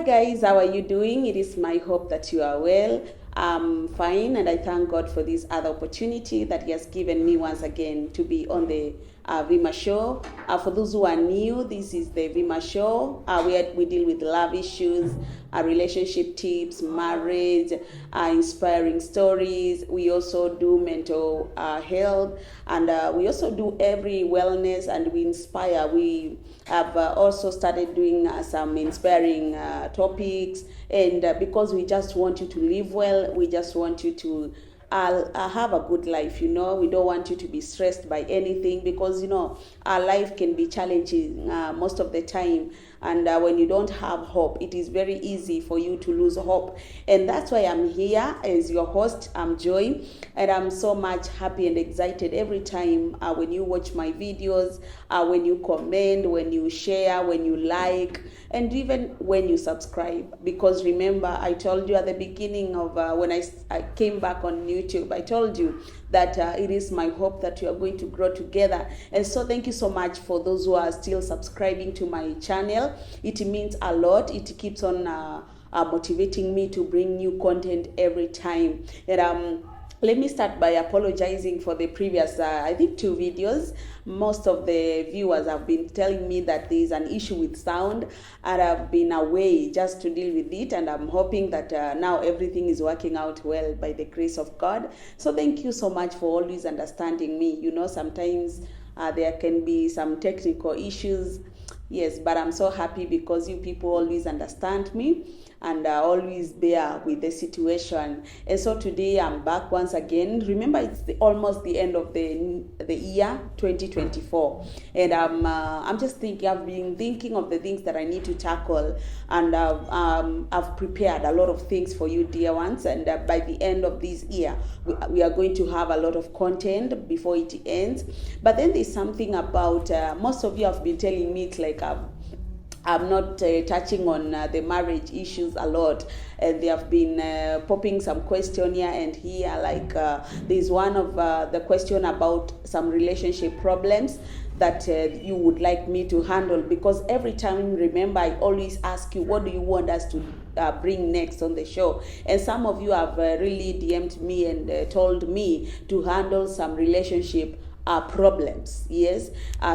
guys, how are you doing? It is my hope that you are well. I'm fine, and I thank God for this other opportunity that He has given me once again to be on the Vima Show. For those who are new, this is the Vima Show where we deal with love issues, relationship tips, marriage, inspiring stories. We also do mental health, and we also do every wellness, and we inspire. We have also started doing some inspiring topics, and because we just want you to live well, we just want you to have a good life. We don't want you to be stressed by anything, because our life can be challenging most of the time, and when you don't have hope, it is very easy for you to lose hope. And that's why I'm here as your host. I'm Joy, and I'm so much happy and excited every time when you watch my videos, when you comment, when you share, when you like, and even when you subscribe. Because remember, I told you at the beginning of when I came back on YouTube, I told you that it is my hope that you are going to grow together. And so thank you so much for those who are still subscribing to my channel. It means a lot. It keeps on motivating me to bring new content every time. And let me start by apologizing for the previous, I think, 2 videos. Most of the viewers have been telling me that there is an issue with sound, and I've been away just to deal with it, and I'm hoping that now everything is working out well by the grace of God. So thank you so much for always understanding me. Sometimes there can be some technical issues. Yes, but I'm so happy because you people always understand me and always bear with the situation. And so today I'm back once again. Remember, it's almost the end of the year 2024, and I'm just thinking. I've been thinking of the things that I need to tackle, and I've prepared a lot of things for you, dear ones. And by the end of this year, we are going to have a lot of content before it ends. But then there's something about most of you have been telling me it's like I'm not touching on the marriage issues a lot, and they have been popping some question here and here. Like there's one of the question about some relationship problems that you would like me to handle, because every time, remember, I always ask you, what do you want us to bring next on the show? And some of you have really DM'd me and told me to handle some relationship problems. Yes,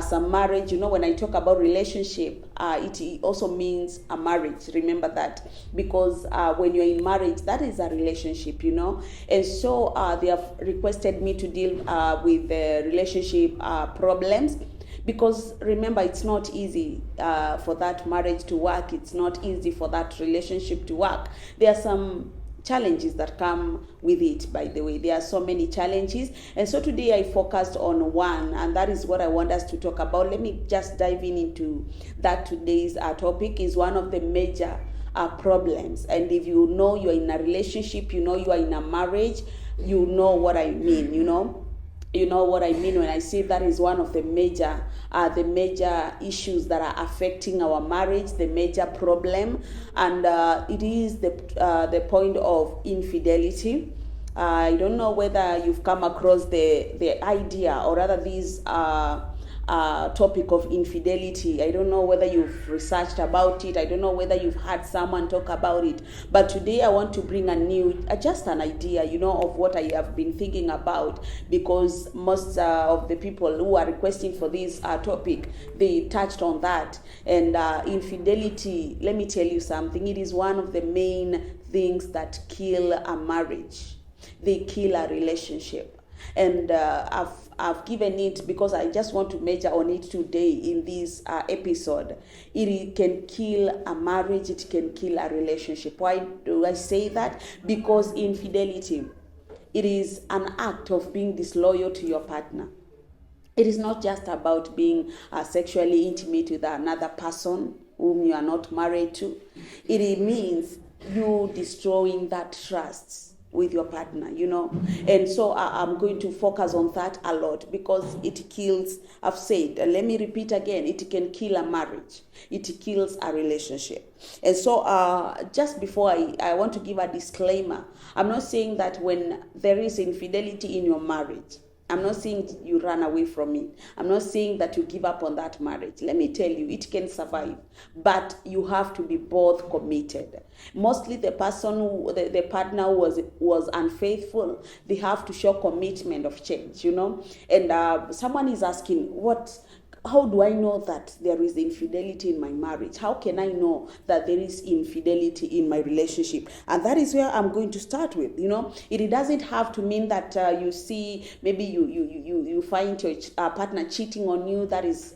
some marriage. When I talk about relationship, it also means a marriage. Remember that, because when you're in marriage, that is a relationship. And so they have requested me to deal with the relationship problems, because remember, it's not easy for that marriage to work. It's not easy for that relationship to work. There are some challenges that come with it. By the way, there are so many challenges, and so today I focused on one, and that is what I want us to talk about. Let me just dive into that. Today's topic is one of the major problems, and if you know you're in a relationship, you are in a marriage, you know what I mean. You know what I mean when I say that is one of the major issues that are affecting our marriage, the major problem, and it is the point of infidelity. I don't know whether you've come across the idea, or rather this topic of infidelity. I don't know whether you've researched about it. I don't know whether you've had someone talk about it. But today I want to bring just an idea, of what I have been thinking about, because most of the people who are requesting for this topic, they touched on that. And infidelity, let me tell you something. It is one of the main things that kill a marriage. They kill a relationship. And I've given it because I just want to major on it today in this episode. It can kill a marriage, it can kill a relationship. Why do I say that? Because infidelity, it is an act of being disloyal to your partner. It is not just about being sexually intimate with another person whom you are not married to. It means you destroying that trust with your partner, and so I'm going to focus on that a lot, because it kills. I've said, and let me repeat again, it can kill a marriage, it kills a relationship. And so just before I want to give a disclaimer. I'm not saying that when there is infidelity in your marriage, I'm not saying you run away from it. I'm not saying that you give up on that marriage. Let me tell you, it can survive, but you have to be both committed. Mostly the person who, the partner was unfaithful, they have to show commitment of change, And someone is asking, how do I know that there is infidelity in my marriage? How can I know that there is infidelity in my relationship? And that is where I'm going to start with. It doesn't have to mean that you see, maybe you find your partner cheating on you. That is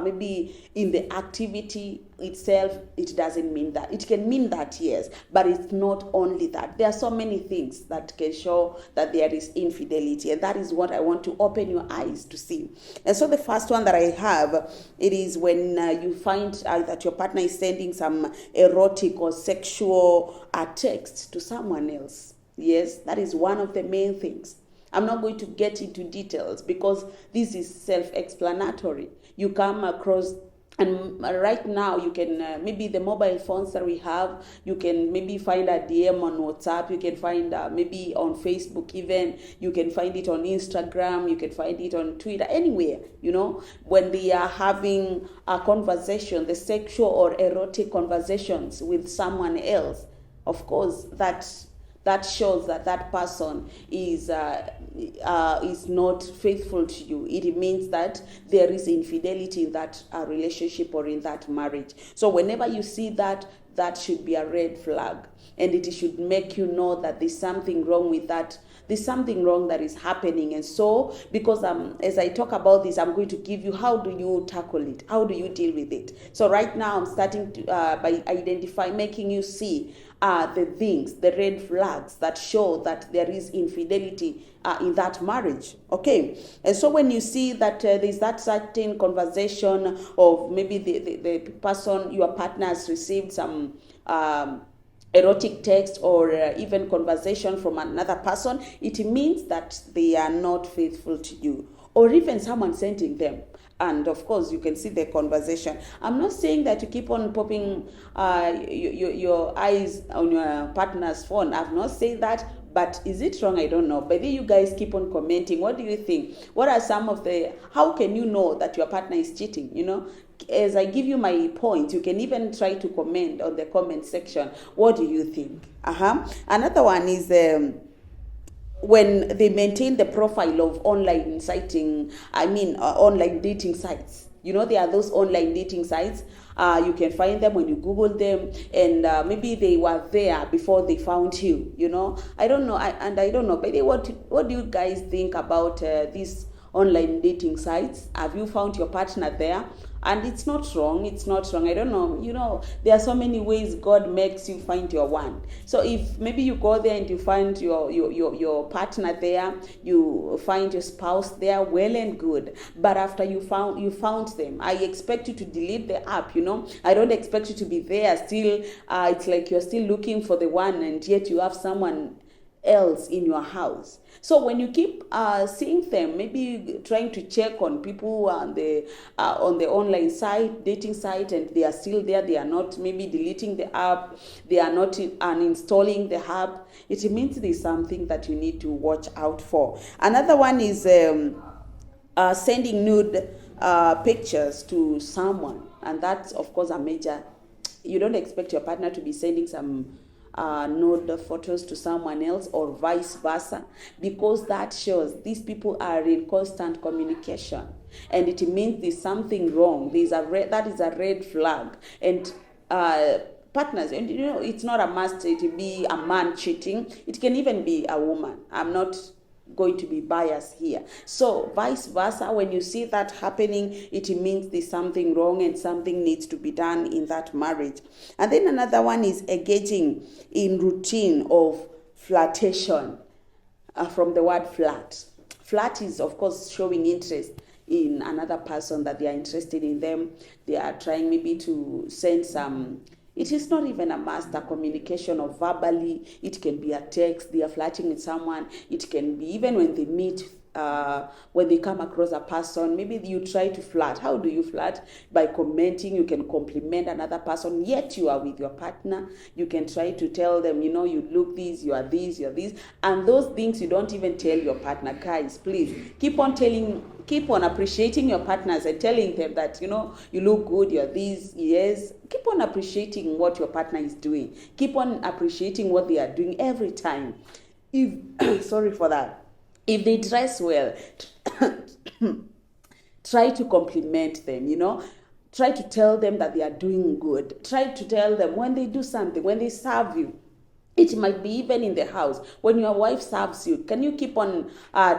maybe in the activity itself. It doesn't mean that. It can mean that, yes, but it's not only that. There are so many things that can show that there is infidelity, and that is what I want to open your eyes to see. And so the first one that I have, it is when you find that your partner is sending some erotic or sexual text to someone else. Yes, that is one of the main things. I'm not going to get into details because this is self-explanatory. You come across, and right now you can, maybe the mobile phones that we have, you can maybe find a DM on WhatsApp, you can find maybe on Facebook even, you can find it on Instagram, you can find it on Twitter, anywhere, when they are having a conversation, the sexual or erotic conversations with someone else. Of course, that shows that that person is not faithful to you. It means that there is infidelity in that relationship or in that marriage. So whenever you see that, that should be a red flag, and it should make you know that there's something wrong with that. There's something wrong that is happening. And so, because as I talk about this, I'm going to give you, how do you tackle it? How do you deal with it? So right now, I'm starting to by making you see the things, the red flags that show that there is infidelity in that marriage. Okay, and so when you see that there's that certain conversation of maybe the person, your partner, has received some erotic text or even conversation from another person, it means that they are not faithful to you, or even someone sending them. And of course, you can see the conversation. I'm not saying that you keep on popping your eyes on your partner's phone. I've not said that. But is it wrong? I don't know. But then you guys keep on commenting. What do you think? What are some of how can you know that your partner is cheating? As I give you my point, you can even try to comment on the comment section. What do you think? Another one is when they maintain the profile of online online dating sites. There are those online dating sites. You can find them when you Google them, and maybe they were there before they found you. I don't know. I don't know. But what do you guys think about these online dating sites? Have you found your partner there? And it's not wrong. It's not wrong. I don't know. There are so many ways God makes you find your one. So if maybe you go there and you find your partner there, you find your spouse there, well and good. But after you found them, I expect you to delete the app. I don't expect you to be there still. It's like you're still looking for the one, and yet you have someone else in your house. So when you keep seeing them, maybe trying to check on people on the online site, dating site, and they are still there, they are not maybe deleting the app, they are not uninstalling the app, it means there's something that you need to watch out for. Another one is sending nude pictures to someone, and that's of course a major. You don't expect your partner to be sending some nude photos to someone else, or vice versa, because that shows these people are in constant communication, and it means there's something wrong. That is a red flag. And partners, and it's not a must to be a man cheating. It can even be a woman. I'm not going to be biased here. So vice versa, when you see that happening, it means there's something wrong and something needs to be done in that marriage. And then another one is engaging in routine of flirtation, from the word flirt. Flirt is of course showing interest in another person, that they are interested in them. They are trying maybe to send some. It is not even a master communication of verbally. It can be a text. They are flirting with someone. It can be even when they meet when they come across a person, maybe you try to flirt. How do you flirt? By commenting. You can compliment another person, yet you are with your partner. You can try to tell them, you know, you look this, you are this, you are this, and those things you don't even tell your partner. Guys, please keep on appreciating your partners and telling them that, you know, you look good, you're this. Yes, keep on appreciating what your partner is doing. Keep on appreciating what they are doing every time. If sorry for that, if they dress well, try to compliment them, you know. Try to tell them that they are doing good. Try to tell them when they do something, when they serve you. It might be even in the house. When your wife serves you, can you keep on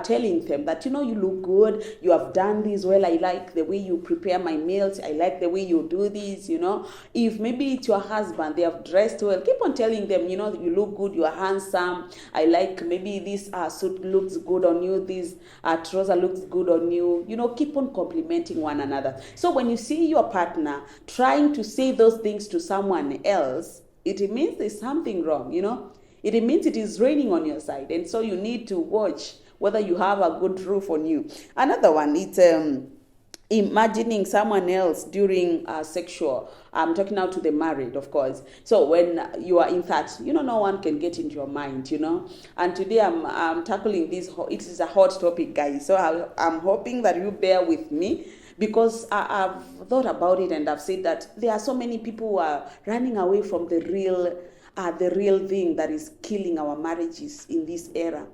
telling them that, you know, you look good, you have done this well, I like the way you prepare my meals, I like the way you do this, you know. If maybe it's your husband, they have dressed well, keep on telling them, you know, you look good, you are handsome, I like maybe this suit looks good on you, this trouser looks good on you. You know, keep on complimenting one another. So when you see your partner trying to say those things to someone else, it means there's something wrong, you know. It means it is raining on your side. And so you need to watch whether you have a good roof on you. Another one, it's imagining someone else during sexual. I'm talking now to the married, of course. So when you are in that, you know, no one can get into your mind, you know. And today I'm tackling this. It is a hot topic, guys. So I'm hoping that you bear with me, because I've thought about it and I've said that there are so many people who are running away from the real thing that is killing our marriages in this era.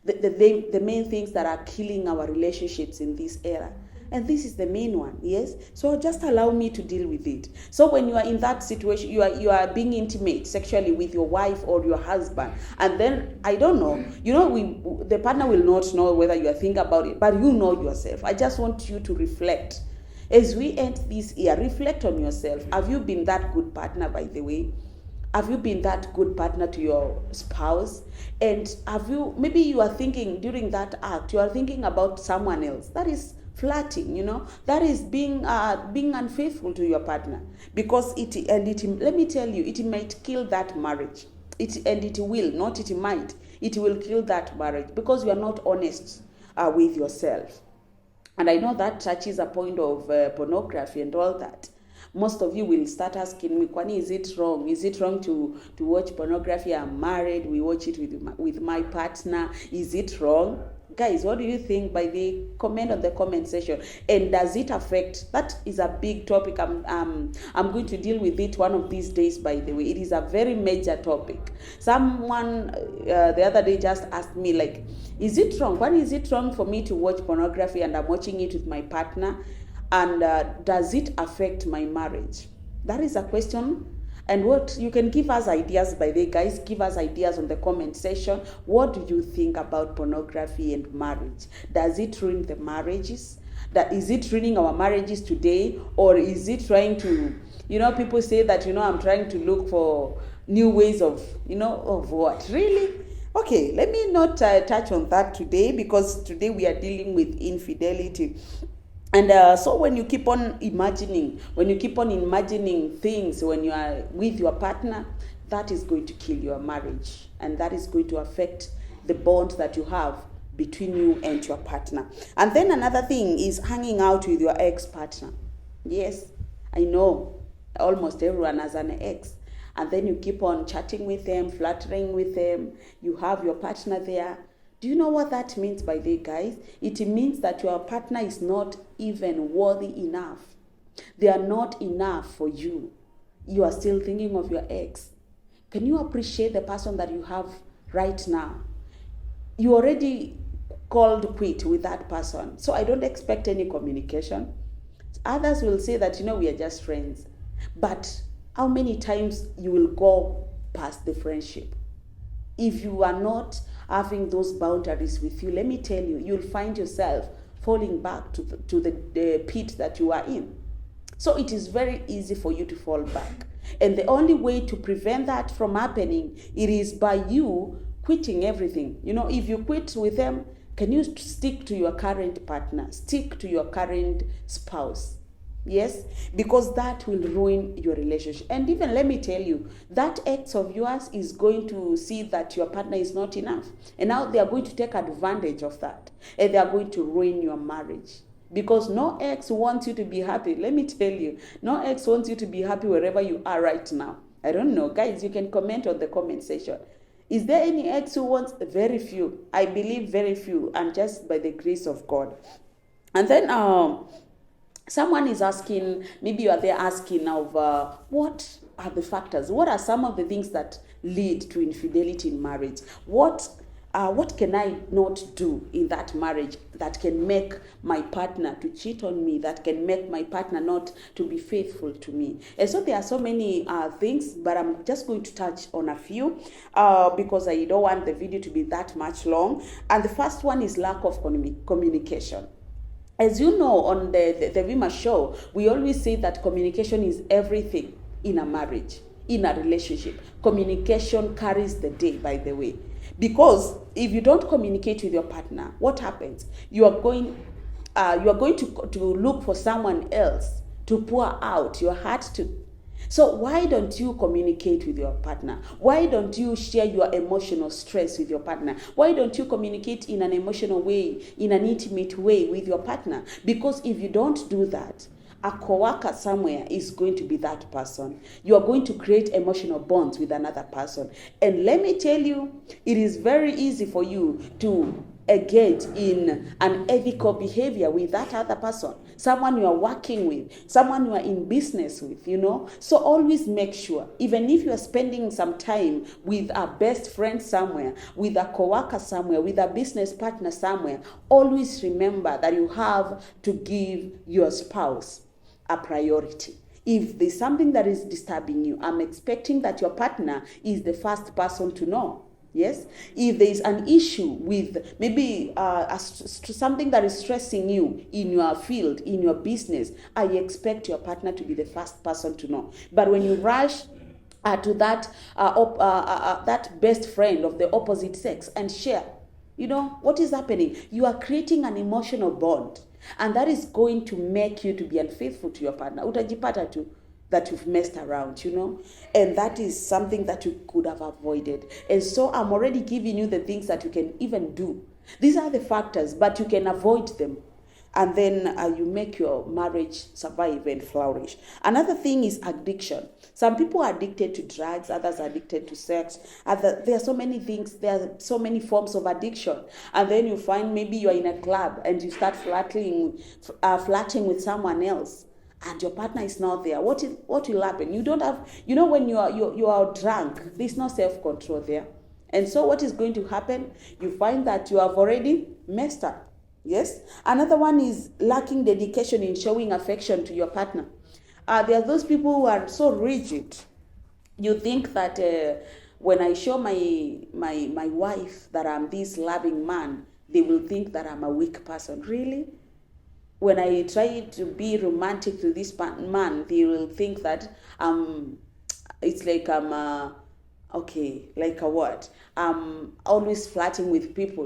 The main things that are killing our relationships in this era. And this is the main one, yes? So just allow me to deal with it. So when you are in that situation, you are being intimate sexually with your wife or your husband, and then, I don't know, you know, the partner will not know whether you are thinking about it, but you know yourself. I just want you to reflect. As we end this year, reflect on yourself. Have you been that good partner, by the way? Have you been that good partner to your spouse? And maybe you are thinking during that act, you are thinking about someone else. That is flirting, you know. That is being unfaithful to your partner, because let me tell you, it might kill that marriage. It will kill that marriage, because you are not honest with yourself. And I know that touches a point of pornography and all that. Most of you will start asking me, Kwani, is it wrong? Is it wrong to watch pornography? I'm married, we watch it with my partner. Is it wrong? Guys, what do you think? By the comment on the comment section. And does it affect? That is a big topic. I'm going to deal with it one of these days, by the way. It is a very major topic. Someone the other day just asked me, like, is it wrong? What is it wrong for me to watch pornography and I'm watching it with my partner? And does it affect my marriage? That is a question. And what you can give us ideas, by the way, guys, give us ideas on the comment section. What do you think about pornography and marriage? Does it ruin the marriages? Is it ruining our marriages today? Or is it trying to, you know, people say that, you know, I'm trying to look for new ways of, you know, of what? Really? Okay, let me not touch on that today, because today we are dealing with infidelity. And so when you keep on imagining things when you are with your partner, that is going to kill your marriage, and that is going to affect the bond that you have between you and your partner. And then another thing is hanging out with your ex-partner. Yes, I know almost everyone has an ex. And then you keep on chatting with them, flattering with them. You have your partner there. Do you know what that means, by the way, guys? It means that your partner is not even worthy enough. They are not enough for you. You are still thinking of your ex. Can you appreciate the person that you have right now? You already called quit with that person. So I don't expect any communication. Others will say that, you know, we are just friends. But how many times you will go past the friendship? If you are not having those boundaries with you, let me tell you, you'll find yourself falling back to the pit that you are in. So it is very easy for you to fall back. And the only way to prevent that from happening, it is by you quitting everything. You know, if you quit with them, can you stick to your current partner? Stick to your current spouse. Yes, because that will ruin your relationship. And even let me tell you, that ex of yours is going to see that your partner is not enough. And now they are going to take advantage of that. And they are going to ruin your marriage. Because no ex wants you to be happy. Let me tell you, no ex wants you to be happy wherever you are right now. I don't know. Guys, you can comment on the comment section. Is there any ex who wants? Very few. I believe very few, and just by the grace of God. And then someone is asking, maybe you are there asking of what are the factors? What are some of the things that lead to infidelity in marriage? What can I not do in that marriage that can make my partner to cheat on me, that can make my partner not to be faithful to me? And so there are so many things, but I'm just going to touch on a few because I don't want the video to be that much long. And the first one is lack of communication. As you know, on the Vima show, we always say that communication is everything in a marriage, in a relationship. Communication carries the day, by the way. Because if you don't communicate with your partner, what happens? You are going to look for someone else to pour out your heart to. So why don't you communicate with your partner? Why don't you share your emotional stress with your partner? Why don't you communicate in an emotional way, in an intimate way with your partner? Because if you don't do that, a co-worker somewhere is going to be that person. You are going to create emotional bonds with another person. And let me tell you, it is very easy for you to engage in unethical behavior with that other person, someone you are working with, someone you are in business with, So always make sure, even if you are spending some time with a best friend somewhere, with a co-worker somewhere, with a business partner somewhere, always remember that you have to give your spouse a priority. If there's something that is disturbing you, I'm expecting that your partner is the first person to know. Yes, if there is an issue with maybe something that is stressing you in your field, in your business, I expect your partner to be the first person to know. But when you rush to that that best friend of the opposite sex and share, what is happening? You are creating an emotional bond, and that is going to make you to be unfaithful to your partner. Utajipata tu that you've messed around, and that is something that you could have avoided. And so I'm already giving you the things that you can even do. These are the factors, but you can avoid them. And then you make your marriage survive and flourish. Another thing is addiction. Some people are addicted to drugs, others are addicted to sex. There are so many things, there are so many forms of addiction. And then you find maybe you're in a club and you start flirting with someone else, and your partner is not there. What will happen? You don't have, when you are drunk, there's no self-control there. And so what is going to happen? You find that you have already messed up. Yes? Another one is lacking dedication in showing affection to your partner. There are those people who are so rigid. You think that when I show my wife that I'm this loving man, they will think that I'm a weak person. Really? When I try to be romantic to this man, they will think that it's like I'm okay, like a what? I'm always flirting with people,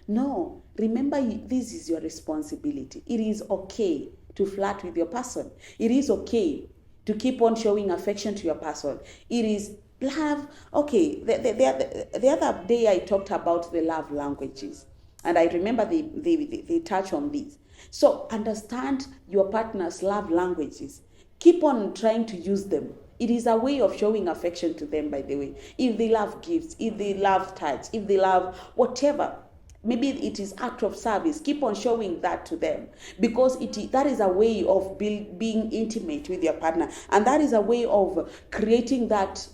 No, remember, this is your responsibility. It is okay to flirt with your person. It is okay to keep on showing affection to your person. It is love. Okay, the other day I talked about the love languages, and I remember they touch on these. So understand your partner's love languages. Keep on trying to use them. It is a way of showing affection to them, by the way. If they love gifts, if they love touch, if they love whatever, maybe it is act of service, keep on showing that to them, because that is a way of being intimate with your partner, and that is a way of creating that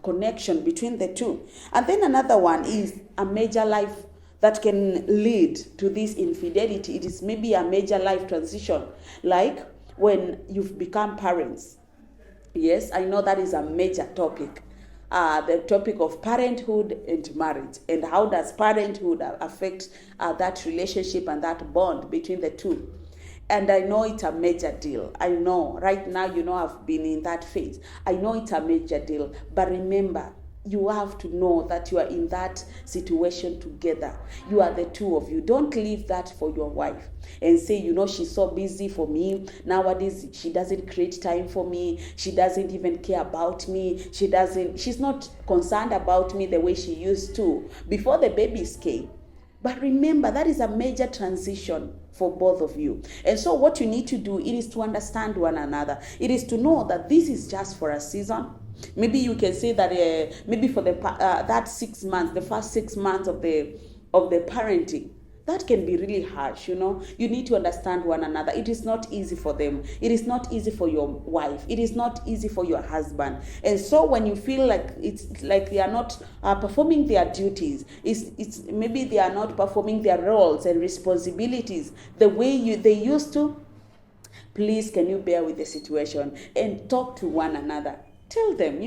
connection between the two. And then another one is a major life that can lead to this infidelity. It is maybe a major life transition, like when you've become parents. Yes, I know that is a major topic. The topic of parenthood and marriage, and how does parenthood affect that relationship and that bond between the two. And I know it's a major deal. I know right now, I've been in that phase. I know it's a major deal. But remember, you have to know that you are in that situation together. You are the two of you. Don't leave that for your wife and say, she's so busy for me. Nowadays, she doesn't create time for me. She doesn't even care about me. She's not concerned about me the way she used to before the babies came. But remember, that is a major transition for both of you. And so what you need to do, it is to understand one another. It is to know that this is just for a season. Maybe you can say that maybe for that 6 months, the first 6 months of the parenting, that can be really harsh. You need to understand one another. It is not easy for them. It is not easy for your wife. It is not easy for your husband. And so when you feel like it's like they are not performing their duties, it's maybe they are not performing their roles and responsibilities the way they used to, please can you bear with the situation and talk to one another. Tell them,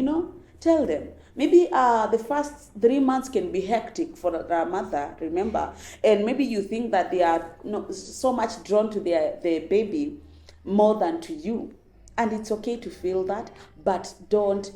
tell them. Maybe the first 3 months can be hectic for the mother, remember. And maybe you think that they are so much drawn to their baby more than to you. And it's okay to feel that, but don't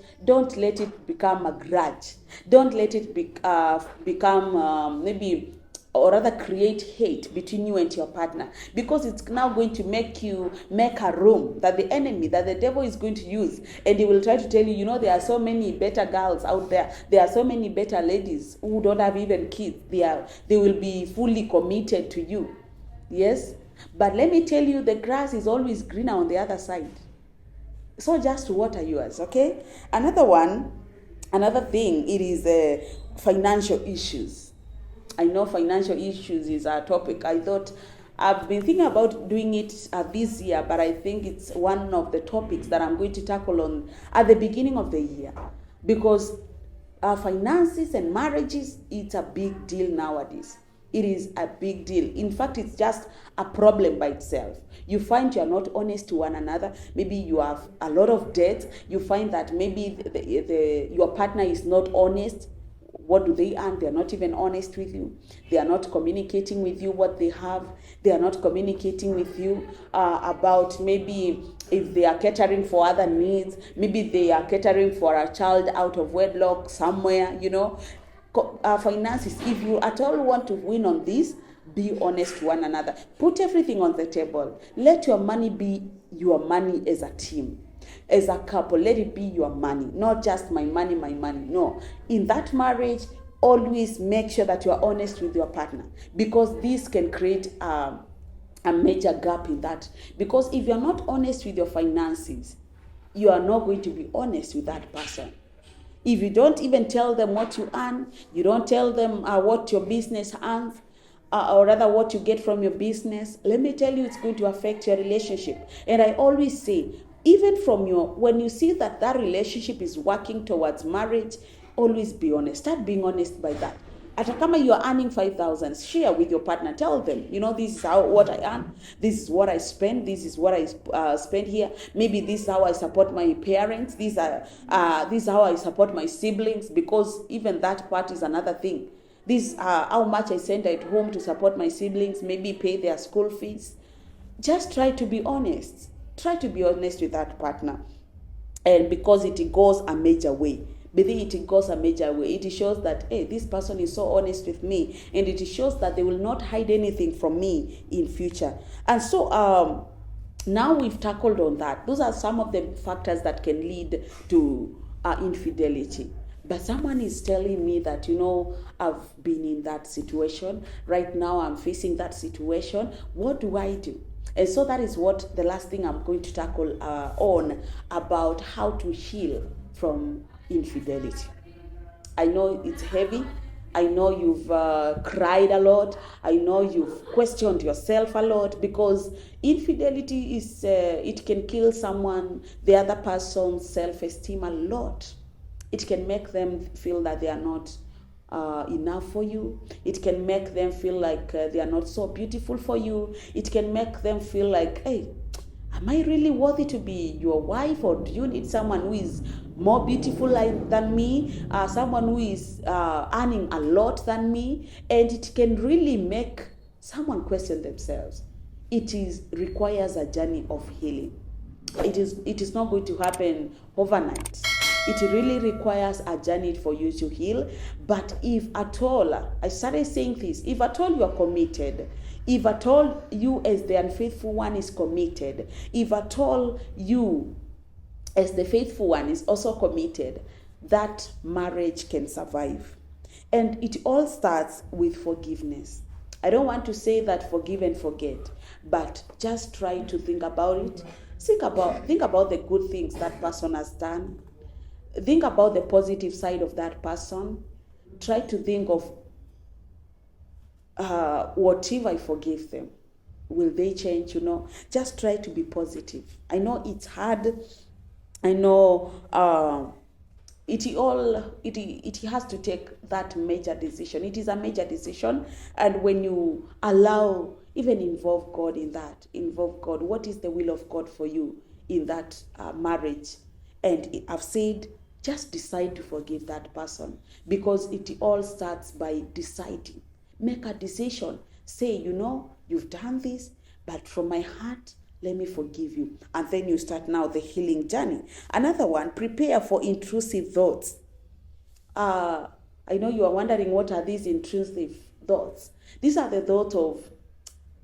let it become a grudge. Don't let it become maybe, or rather create hate between you and your partner, because it's now going to make a room that the enemy, that the devil is going to use, and he will try to tell you, there are so many better girls out there. There are so many better ladies who don't have even kids. They will be fully committed to you. Yes? But let me tell you, the grass is always greener on the other side. So just water yours, okay? Another thing, it is financial issues. I know financial issues is a topic. I've been thinking about doing it this year, but I think it's one of the topics that I'm going to tackle on at the beginning of the year, because finances and marriages, it's a big deal nowadays. It is a big deal. In fact, it's just a problem by itself. You find you're not honest to one another. Maybe you have a lot of debt. You find that maybe your partner is not honest. What do they earn? They're not even honest with you. They are not communicating with you what they have. They are not communicating with you about maybe if they are catering for other needs. Maybe they are catering for a child out of wedlock somewhere, finances. If you at all want to win on this, be honest to one another. Put everything on the table. Let your money be your money as a team. As a couple, let it be your money, not just my money. No. In that marriage, always make sure that you are honest with your partner, because this can create a major gap in that. Because if you're not honest with your finances, you are not going to be honest with that person. If you don't even tell them what you earn, you don't tell them what your business earns, or rather what you get from your business, let me tell you, it's going to affect your relationship. And I always say, even when you see that relationship is working towards marriage, always be honest. Start being honest by that. Atakama you are earning 5,000, share with your partner. Tell them, this is what I earn. This is what I spend. This is what I spend here. Maybe this is how I support my parents. This is how I support my siblings, because even that part is another thing. This is how much I send at home to support my siblings, maybe pay their school fees. Just try to be honest. Try to be honest with that partner. And because it goes a major way. It goes a major way. It shows that, hey, this person is so honest with me. And it shows that they will not hide anything from me in future. And so now we've tackled on that. Those are some of the factors that can lead to infidelity. But someone is telling me that, I've been in that situation. Right now I'm facing that situation. What do I do? And so that is what the last thing I'm going to tackle on, about how to heal from infidelity. I know it's heavy. I know you've cried a lot. I know you've questioned yourself a lot, because infidelity it can kill someone, the other person's self-esteem a lot. It can make them feel that they are not enough for you. It can make them feel like they are not so beautiful for you. It can make them feel like, hey, am I really worthy to be your wife, or do you need someone who is more beautiful than me, someone who is earning a lot than me? And it can really make someone question themselves. It requires a journey of healing. It is not going to happen overnight. It really requires a journey for you to heal. But if at all, I started saying this, if at all you are committed, if at all you as the unfaithful one is committed, if at all you as the faithful one is also committed, that marriage can survive. And it all starts with forgiveness. I don't want to say that forgive and forget, but just try to think about it. Think about the good things that person has done. Think about the positive side of that person. Try to think of what if I forgive them? Will they change? Just try to be positive. I know it's hard. I know it has to take that major decision. It is a major decision, and when you allow, even involve God in that, involve God. What is the will of God for you in that marriage? And I've said, just decide to forgive that person, because it all starts by deciding. Make a decision. Say, you've done this, but from my heart, let me forgive you. And then you start now the healing journey. Another one, prepare for intrusive thoughts. I know you are wondering, what are these intrusive thoughts? These are the thoughts of,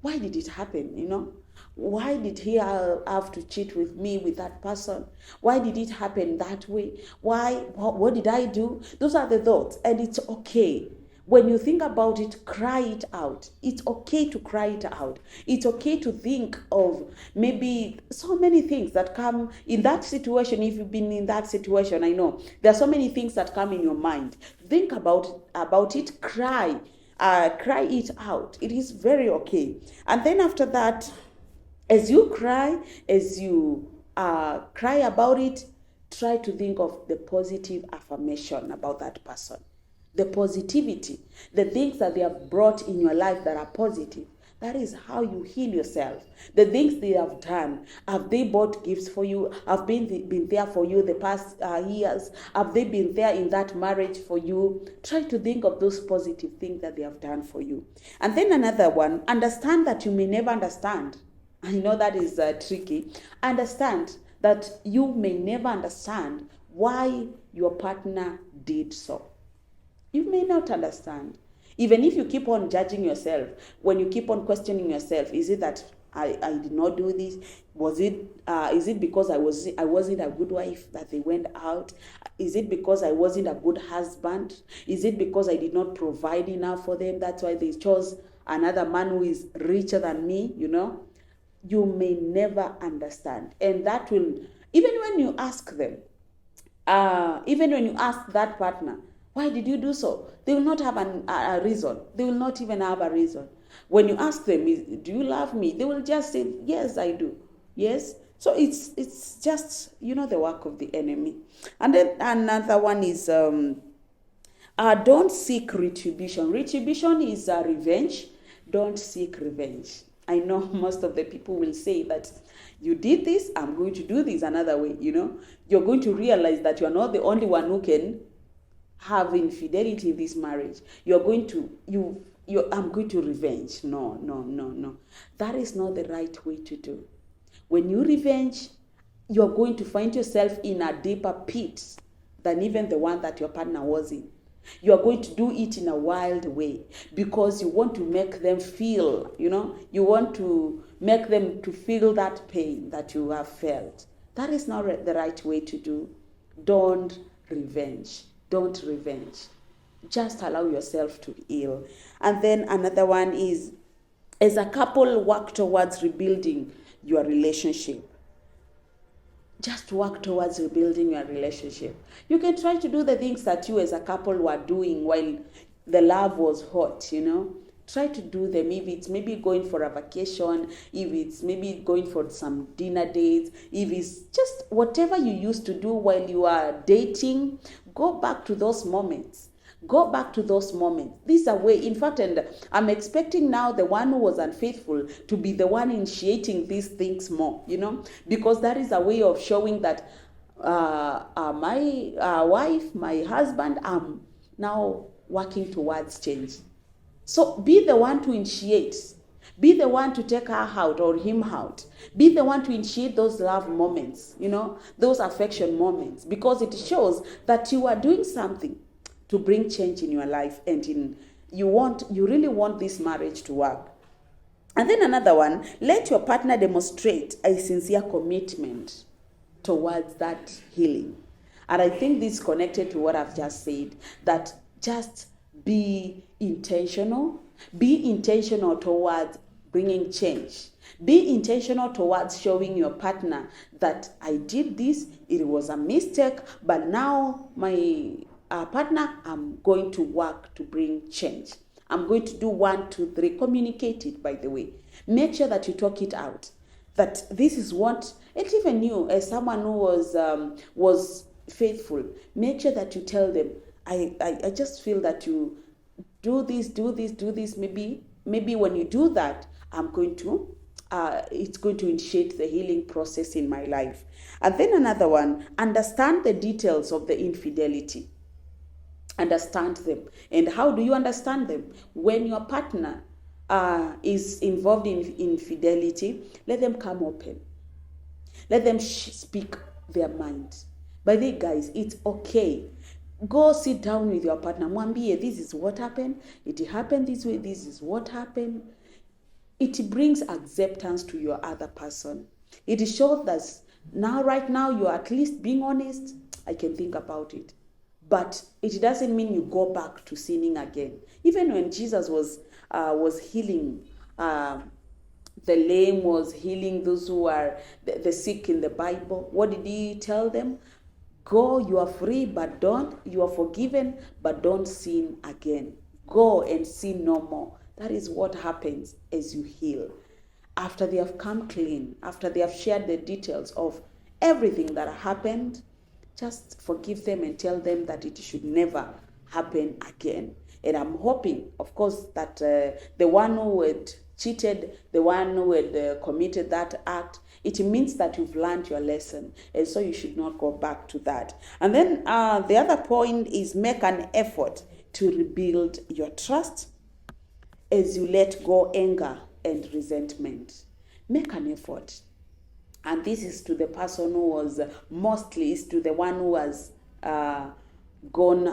why did it happen? Why did he have to cheat with me, with that person? Why did it happen that way? What did I do? Those are the thoughts, and it's okay. When you think about it, cry it out. It's okay to cry it out. It's okay to think of maybe so many things that come in that situation. If you've been in that situation, I know there are so many things that come in your mind. Think about it, cry it out. It is very okay. And then after that, as you cry about it, try to think of the positive affirmation about that person. The positivity, the things that they have brought in your life that are positive. That is how you heal yourself. The things they have done. Have they bought gifts for you? Have been there for you the past years? Have they been there in that marriage for you? Try to think of those positive things that they have done for you. And then another one, understand that you may never understand. I know that is tricky. Understand that you may never understand why your partner did so. You may not understand. Even if you keep on judging yourself, when you keep on questioning yourself, is it that I did not do this? Is it because I wasn't a good wife that they went out? Is it because I wasn't a good husband? Is it because I did not provide enough for them? That's why they chose another man who is richer than me, You may never understand. And that will, even when you ask them, even when you ask that partner, why did you do so? They will not have a reason. They will not even have a reason. When you ask them, do you love me? They will just say, yes, I do. Yes. So it's just, the work of the enemy. And then another one is, don't seek retribution. Retribution is revenge. Don't seek revenge. I know most of the people will say that you did this, I'm going to do this another way, You're going to realize that you're not the only one who can have infidelity in this marriage. I'm going to revenge. No. That is not the right way to do. When you revenge, you're going to find yourself in a deeper pit than even the one that your partner was in. You are going to do it in a wild way because you want to make them feel, you want to make them to feel that pain that you have felt. That is not the right way to do. Don't revenge. Just allow yourself to heal. And then another one is, as a couple, work towards rebuilding your relationship. Just work towards rebuilding your relationship. You can try to do the things that you as a couple were doing while the love was hot, Try to do them. If it's maybe going for a vacation, if it's maybe going for some dinner dates, if it's just whatever you used to do while you are dating, go back to those moments. This is a way, in fact, and I'm expecting now the one who was unfaithful to be the one initiating these things more, because that is a way of showing that my wife, my husband, now working towards change. So be the one to initiate. Be the one to take her out or him out. Be the one to initiate those love moments, those affection moments, because it shows that you are doing something to bring change in your life, and you really want this marriage to work. And then another one, let your partner demonstrate a sincere commitment towards that healing. And I think this is connected to what I've just said, that just be intentional. Be intentional towards bringing change. Be intentional towards showing your partner that I did this, it was a mistake, but now my partner, I'm going to work to bring change. I'm going to do 1, 2, 3. Communicate it, by the way. Make sure that you talk it out. That this is what, and even you, as someone who was faithful, make sure that you tell them, I just feel that you do this, do this, do this. Maybe when you do that, it's going to initiate the healing process in my life. And then another one, understand the details of the infidelity. Understand them. And how do you understand them? When your partner is involved in infidelity, let them come open. Let them speak their mind. By the way, guys, it's okay. Go sit down with your partner. Mwambie, this is what happened. It happened this way. This is what happened. It brings acceptance to your other person. It shows that right now, you're at least being honest. I can think about it. But it doesn't mean you go back to sinning again. Even when Jesus was healing, the lame, was healing those who are the sick in the Bible, what did he tell them? Go, you are free, but you are forgiven, but don't sin again. Go and sin no more. That is what happens as you heal. After they have come clean, after they have shared the details of everything that happened, just forgive them and tell them that it should never happen again. And I'm hoping, of course, that the one who had cheated, the one who had committed that act, it means that you've learned your lesson. And so you should not go back to that. And then the other point is make an effort to rebuild your trust as you let go anger and resentment. Make an effort. And this is to the person who was mostly, is to the one who has gone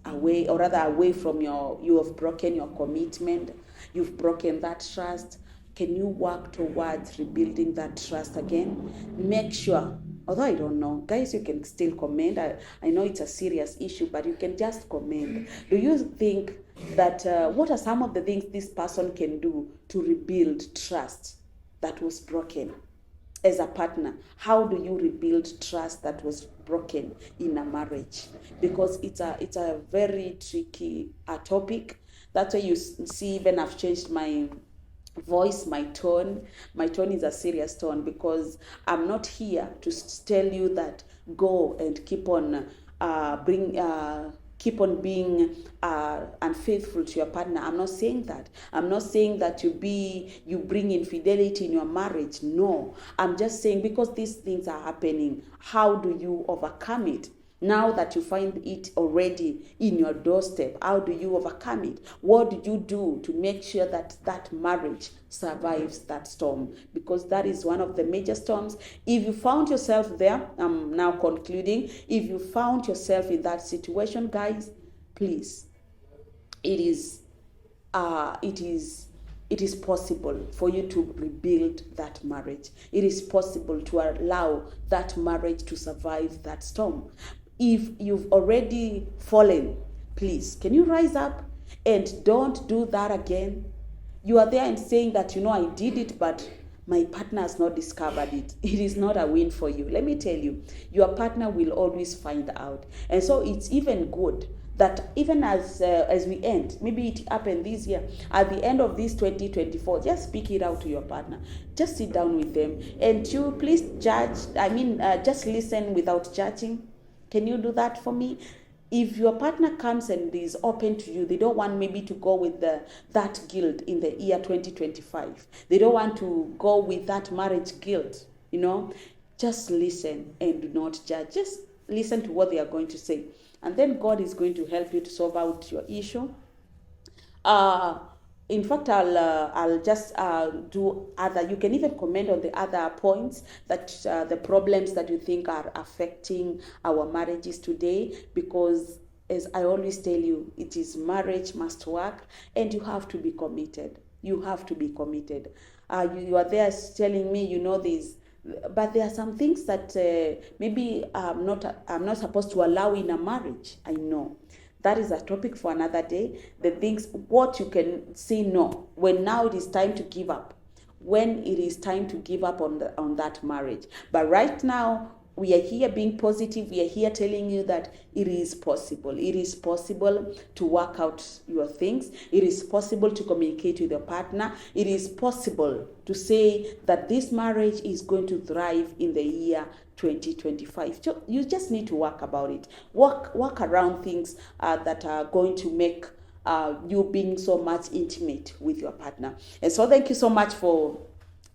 away, or rather away from you have broken your commitment, you've broken that trust. Can you work towards rebuilding that trust again? Make sure, although I don't know, guys, you can still comment. I know it's a serious issue, but you can just comment. Do you think that, what are some of the things this person can do to rebuild trust that was broken as a partner? How do you rebuild trust that was broken in a marriage? Because it's a very tricky topic. That's why you see, even I've changed my voice, my tone. My tone is a serious tone, because I'm not here to tell you that go and keep on being unfaithful to your partner. I'm not saying that. I'm not saying that you bring infidelity in your marriage. No, I'm just saying, because these things are happening, how do you overcome it? Now that you find it already in your doorstep, how do you overcome it? What do you do to make sure that that marriage survives that storm? Because that is one of the major storms. If you found yourself there, I'm now concluding, if you found yourself in that situation, guys, please, it is possible for you to rebuild that marriage. It is possible to allow that marriage to survive that storm. If you've already fallen, please, can you rise up and don't do that again? You are there and saying that, I did it, but my partner has not discovered it. It is not a win for you. Let me tell you, your partner will always find out. And so it's even good that even as we end, maybe it happened this year, at the end of this 2024, just speak it out to your partner. Just sit down with them, and you please just listen without judging. Can you do that for me? If your partner comes and is open to you, they don't want maybe to go with that guilt in the year 2025. They don't want to go with that marriage guilt, just listen and do not judge. Just listen to what they are going to say. And then God is going to help you to solve out your issue. In fact, I'll just do other. You can even comment on the other points that the problems that you think are affecting our marriages today, because as I always tell you, it is marriage must work, and you have to be committed. You have to be committed. You are there telling me, you know, this, but there are some things that maybe I'm not supposed to allow in a marriage. I know that is a topic for another day. The things, what you can say no when now it is time to give up, when it is time to give up on that marriage. But right now, we are here being positive. We are here telling you that it is possible. It is possible to work out your things. It is possible to communicate with your partner. It is possible to say that this marriage is going to thrive in the year 2025. So you just need to work about it. Work around things that are going to make you being so much intimate with your partner. And so thank you so much for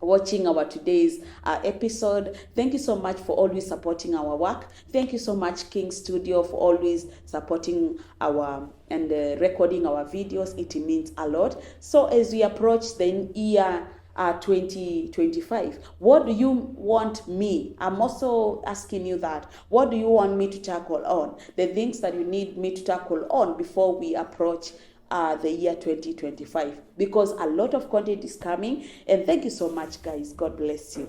watching our today's episode. Thank you so much for always supporting our work. Thank you so much, King Studio, for always supporting our and recording our videos. It means a lot. So as we approach the year 2025, what do you want me? I'm also asking you that. What do you want me to tackle on? The things that you need me to tackle on before we approach the year 2025, because a lot of content is coming. And thank you so much, guys. God bless you.